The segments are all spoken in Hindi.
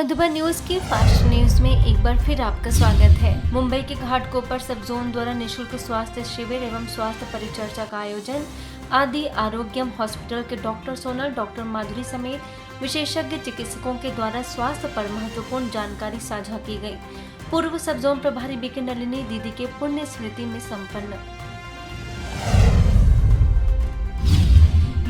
मधुबन न्यूज की फास्ट न्यूज में एक बार फिर आपका स्वागत है। मुंबई के घाटकोपर सब जोन द्वारा निशुल्क स्वास्थ्य शिविर एवं स्वास्थ्य परिचर्चा का आयोजन आदि आरोग्यम हॉस्पिटल के डॉक्टर सोनल, डॉक्टर माधुरी समेत विशेषज्ञ चिकित्सकों के द्वारा स्वास्थ्य पर महत्वपूर्ण जानकारी साझा की गई। पूर्व सब जोन प्रभारी बीके नलिनी दीदी के पुण्य स्मृति में संपन्न।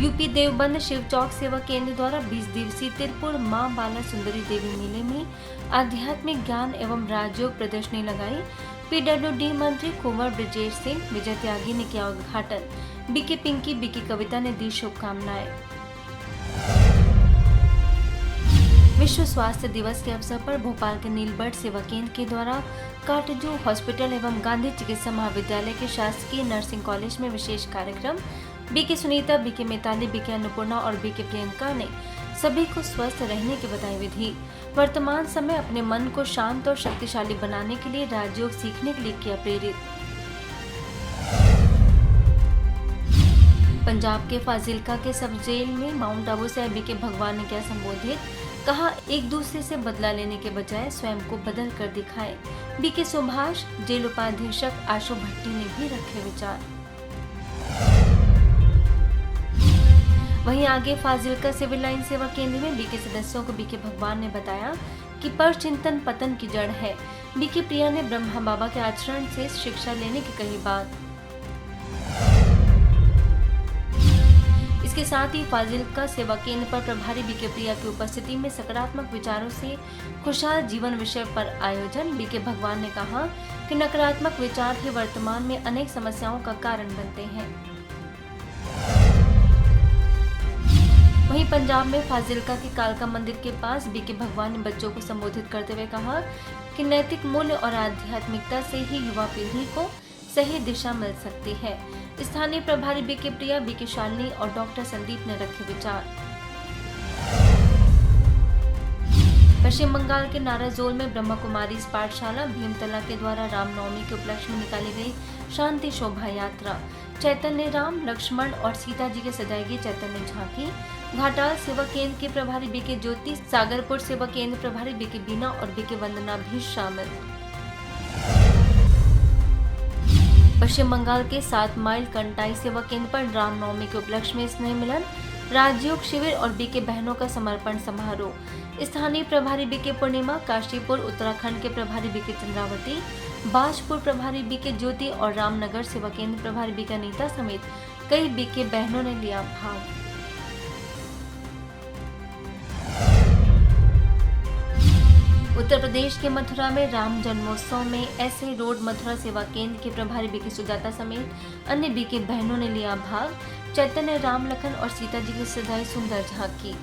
यूपी देवबंद शिव चौक सेवा केंद्र द्वारा 20 दिवसीय तिरपुर मां बाला सुंदरी देवी मेले में आध्यात्मिक ज्ञान एवं राजयोग प्रदर्शनी लगाई। पीडब्ल्यूडी मंत्री कुंवर ब्रजेश सिंह विजय त्यागी ने किया उद्घाटन। बीके पिंकी, बीके कविता ने दी शुभकामनाएं। विश्व स्वास्थ्य दिवस के अवसर पर भोपाल के नीलबर्ड सेवा केंद्र के द्वारा काटजू हॉस्पिटल एवं गांधी चिकित्सा महाविद्यालय के शासकीय नर्सिंग कॉलेज में विशेष कार्यक्रम। B K Sunita, B K Mitali, B K Annapurna और बीके प्रियंका ने सभी को स्वस्थ रहने की बताई विधि। वर्तमान समय अपने मन को शांत और शक्तिशाली बनाने के लिए राजयोग सीखने के लिए किया प्रेरित। पंजाब के फाजिल्का के सब जेल में माउंट आबू से बीके भगवान ने किया संबोधित। कहा, एक दूसरे से बदला लेने के बजाय स्वयं को बदल कर दिखाए। बीके सुभाष, जेल उपाधीक्षक आशु भट्टी ने भी रखे विचार। वहीं आगे फाजिल्का सिविल लाइन सेवा केंद्र में बीके सदस्यों को बीके भगवान ने बताया कि पर चिंतन पतन की जड़ है। बीके प्रिया ने ब्रह्मा बाबा के आचरण से शिक्षा लेने की कही बात। इसके साथ ही फाजिल्का सेवा केंद्र पर प्रभारी बीके प्रिया की उपस्थिति में सकारात्मक विचारों से खुशहाल जीवन विषय पर आयोजन। बीके भगवान ने कहा कि नकारात्मक विचार ही वर्तमान में अनेक समस्याओं का कारण बनते हैं। वहीं पंजाब में फाजिल्का के कालका मंदिर के पास बीके भगवान ने बच्चों को संबोधित करते हुए कहा कि नैतिक मूल्य और आध्यात्मिकता से ही युवा पीढ़ी को सही दिशा मिल सकती है। स्थानीय प्रभारी बीके प्रिया, बीके शालिनी और डॉक्टर संदीप ने रखे विचार। पश्चिम बंगाल के नाराजोल में ब्रह्मा कुमारी पाठशाला भीमतला के द्वारा रामनवमी के उपलक्ष्य में निकाली गई शांति शोभा यात्रा। चैतन्य राम, लक्ष्मण और सीता जी के सजाई गई चैतन्य झांकी। घाटाल सेवा केंद्र के प्रभारी बीके ज्योति, सागरपुर सेवा केंद्र प्रभारी बीके बीना और बीके वंदना भी शामिल। पश्चिम बंगाल के 7 माइल कंटाई सेवा केंद्र पर रामनवमी के उपलक्ष्य में स्नेह मिलन, राजयोग शिविर और बीके बहनों का समर्पण समारोह। स्थानीय प्रभारी बीके पूर्णिमा, काशीपुर उत्तराखंड के प्रभारी बीके चंद्रावती, बाजपुर प्रभारी बीके ज्योति और रामनगर सेवा केंद्र प्रभारी बीके अनीता समेत कई बीके बहनों ने लिया भाग। उत्तर प्रदेश के मथुरा में राम जन्मोत्सव में एसए रोड मथुरा सेवा केंद्र के प्रभारी बीके सुजाता समेत अन्य बीके बहनों ने लिया भाग। चैतन्य राम, लखन और सीता जी की सजाई सुंदर झांकी।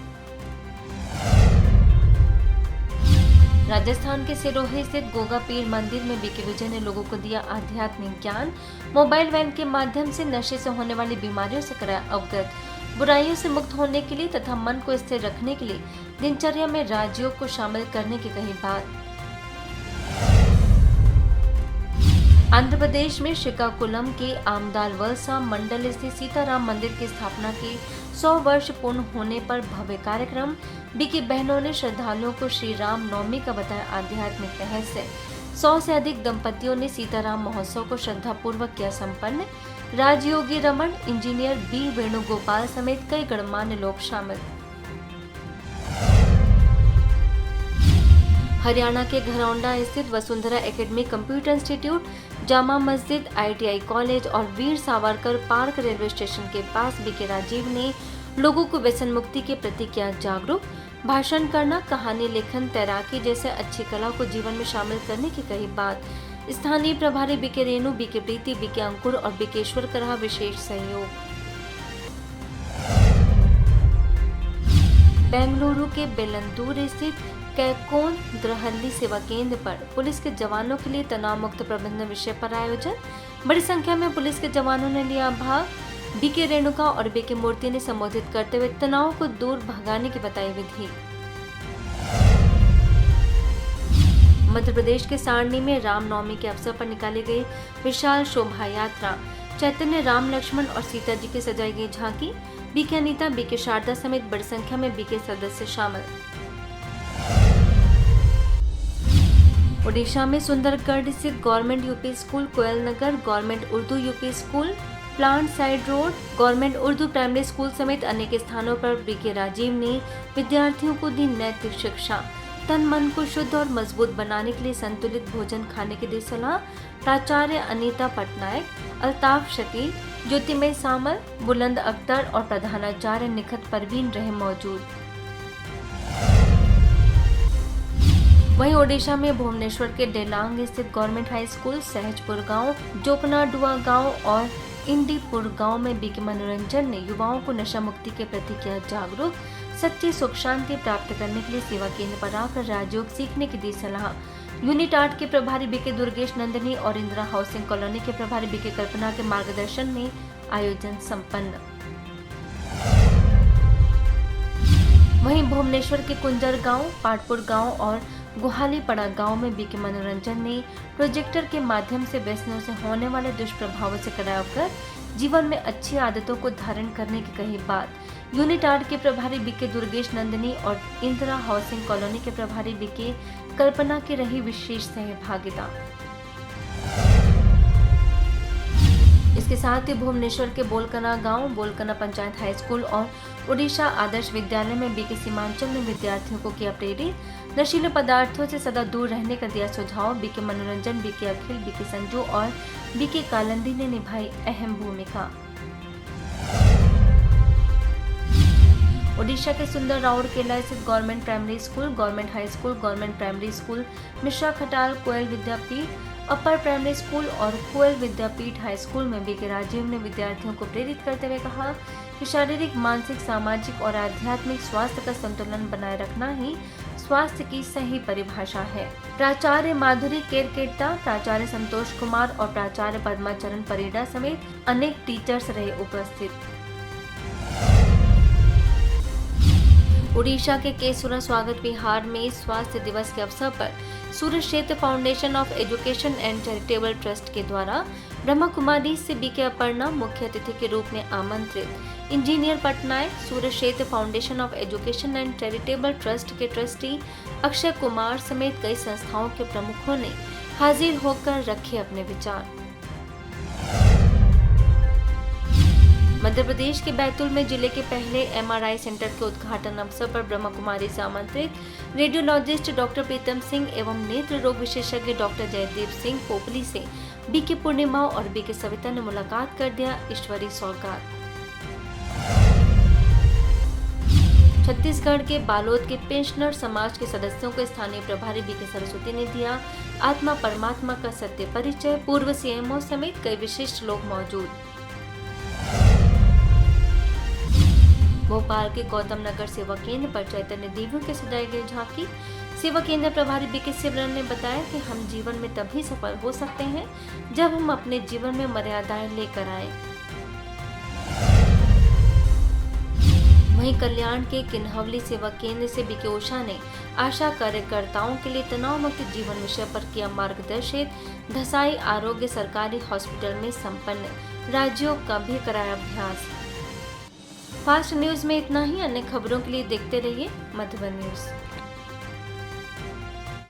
राजस्थान के सिरोही स्थित गोगा पीर मंदिर में बीके विजय ने लोगों को दिया आध्यात्मिक ज्ञान। मोबाइल वैन के माध्यम से नशे से होने वाली बीमारियों से कराया अवगत। बुराइयों से मुक्त होने के लिए तथा मन को स्थिर रखने के लिए दिनचर्या में राजयोग को शामिल करने की कही बात। आंध्र प्रदेश में श्रीकाकुलम के आमदाल वलसा मंडल स्थित सीताराम मंदिर की स्थापना के 100 वर्ष पूर्ण होने पर भव्य कार्यक्रम। बीके बहनों ने श्रद्धालुओं को श्री राम नवमी का बताया आध्यात्मिक रहस्य। 100 से अधिक दंपतियों ने सीताराम महोत्सव को श्रद्धा पूर्वक किया संपन्न। राजयोगी रमन, इंजीनियर बी वेणुगोपाल समेत कई गणमान्य लोग शामिल। हरियाणा के घरौंडा स्थित Vasundhara academy computer institute, Jama Masjid, ITI college और Veer Savarkar park railway station के पास बीके राजीव ने लोगों को व्यसन मुक्ति के प्रति किया जागरूक। भाषण करना, कहानी लेखन, तैराकी जैसे अच्छी कला को जीवन में शामिल करने की कही बात। स्थानीय प्रभारी बीके रेणु, बीके प्रीति, बीके अंकुर और बीकेश्वर का रहा विशेष सहयोग। बेंगलुरु के बेलंतूर स्थित कैकोन द्रहल्ली सेवा केंद्र पर पुलिस के जवानों के लिए तनाव मुक्त प्रबंधन विषय पर आयोजन। बड़ी संख्या में पुलिस के जवानों ने लिया भाग। बीके रेणुका और बीके मूर्ति ने संबोधित करते हुए तनाव को दूर भगाने की बताई विधि। मध्य प्रदेश के सारणी में रामनवमी के अवसर पर निकाली गई विशाल शोभा यात्रा। चैतन्य राम, लक्ष्मण और सीता जी की सजाई गई झांकी। बीके अनीता, बीके शारदा समेत बड़ी संख्या में बीके सदस्य शामिल। ओडिशा में सुंदरगढ़ स्थित government UP school, Koel Nagar government Urdu UP school, plant side road government Urdu primary school समेत अनेक स्थानों पर बीके राजीव ने विद्यार्थियों को दी नैतिक शिक्षा। तन मन को शुद्ध और मजबूत बनाने के लिए संतुलित भोजन खाने की दी सलाह। प्राचार्य अनीता पटनायक, अल्ताफ शकील, ज्योतिमय सामल, बुलंद अख्तर और प्रधानाचार्य निखत परवीन रहे मौजूद। वहीं ओडिशा में भुवनेश्वर के डेलांग स्थित गवर्नमेंट हाई स्कूल, सहजपुर गांव, जोपनाडुआ गांव और इंडीपुर गांव में बीके मनोरंजन ने युवाओं को नशा मुक्ति के प्रति किया जागरूक। सच्ची सुख शांति प्राप्त करने के लिए सेवा केंद्र पर आकर राजयोग सीखने की दी सलाह। यूनिट 8 के प्रभारी बीके दुर्गेश नंदिनी और इंदिरा हाउसिंग कॉलोनी के प्रभारी बीके कल्पना के मार्गदर्शन में आयोजन संपन्न। वहीं भुवनेश्वर के कुंजर गांव, पाटपुर गांव और गुहालीपड़ा गांव में बीके मनोरंजन ने प्रोजेक्टर के माध्यम से व्यसनों से होने वाले दुष्प्रभावों से कड़ाई कर जीवन में अच्छी आदतों को धारण करने की कही बात। यूनिट 8 के प्रभारी बीके दुर्गेश नंदिनी और इंदिरा हाउसिंग कॉलोनी के प्रभारी बीके कल्पना की रही विशेष सहभागिता। इसके साथ ही भुवनेश्वर के बोलकना गांव, बोलकना पंचायत हाई स्कूल और ओडिशा आदर्श विद्यालय में बीके सीमांचल ने विद्यार्थियों को किया प्रेरित। नशीले पदार्थों से सदा दूर रहने का दिया सुझाव। बीके मनोरंजन, बीके अखिल, बीके संजू और बीके कालंदी ने निभाई अहम भूमिका। ओडिशा के सुंदर राउर केला स्थित government primary school, government high school, government primary school, Mishra खटाल, कोयल विद्यापीठ, अपर प्राइमरी स्कूल और कोयल विद्यापीठ हाई स्कूल में बीके राजीव ने विद्यार्थियों को प्रेरित करते हुए कहा कि शारीरिक, मानसिक, सामाजिक और आध्यात्मिक स्वास्थ्य का संतुलन बनाए रखना ही स्वास्थ्य की सही परिभाषा है। प्राचार्य माधुरी केरकेट्टा, प्राचार्य संतोष कुमार और प्राचार्य पद्माचरण परिडा समेत अनेक टीचर्स रहे उपस्थित। ओडिशा के केसुरा स्वागत विहार में स्वास्थ्य दिवस के अवसर पर सूर्य क्षेत्र foundation of education and charitable trust के द्वारा ब्रह्मा कुमारी से बीके अपर्णा मुख्य अतिथि के रूप में आमंत्रित। इंजीनियर पटनायक, सूर्य क्षेत्र foundation of education and charitable trust के ट्रस्टी अक्षय कुमार समेत कई संस्थाओं के प्रमुखों ने हाजिर होकर रखे अपने विचार। मध्य प्रदेश के बैतूल में जिले के पहले MRI सेंटर के उद्घाटन अवसर पर ब्रह्मा कुमारी से आमंत्रित रेडियोलॉजिस्ट डॉक्टर प्रीतम सिंह एवं नेत्र रोग विशेषज्ञ डॉक्टर जयदीप सिंह पोपली से बीके पूर्णिमा और बीके सविता ने मुलाकात कर दिया ईश्वरी सौगात। छत्तीसगढ़ के बालोद के पेंशनर समाज के सदस्यों को स्थानीय प्रभारी बीके सरस्वती ने दिया आत्मा परमात्मा का सत्य परिचय। पूर्व CMO समेत कई विशिष्ट लोग मौजूद। भोपाल के गौतम नगर सेवा केंद्र पर चैतन्य देवियों के सजाई गई झांकी। सेवा केंद्र प्रभारी बीके सिमरन ने बताया कि हम जीवन में तभी सफल हो सकते हैं जब हम अपने जीवन में मर्यादाएं लेकर आए। वहीं कल्याण के किन्हवली सेवा केंद्र से बीके उषा ने आशा कार्यकर्ताओं के लिए तनाव मुक्त जीवन विषय पर किया मार्गदर्शित। धसाई आरोग्य सरकारी हॉस्पिटल में संपन्न, राजयोग का भी कराया अभ्यास। फास्ट न्यूज में इतना ही। अन्य खबरों के लिए देखते रहिए मधुबन न्यूज।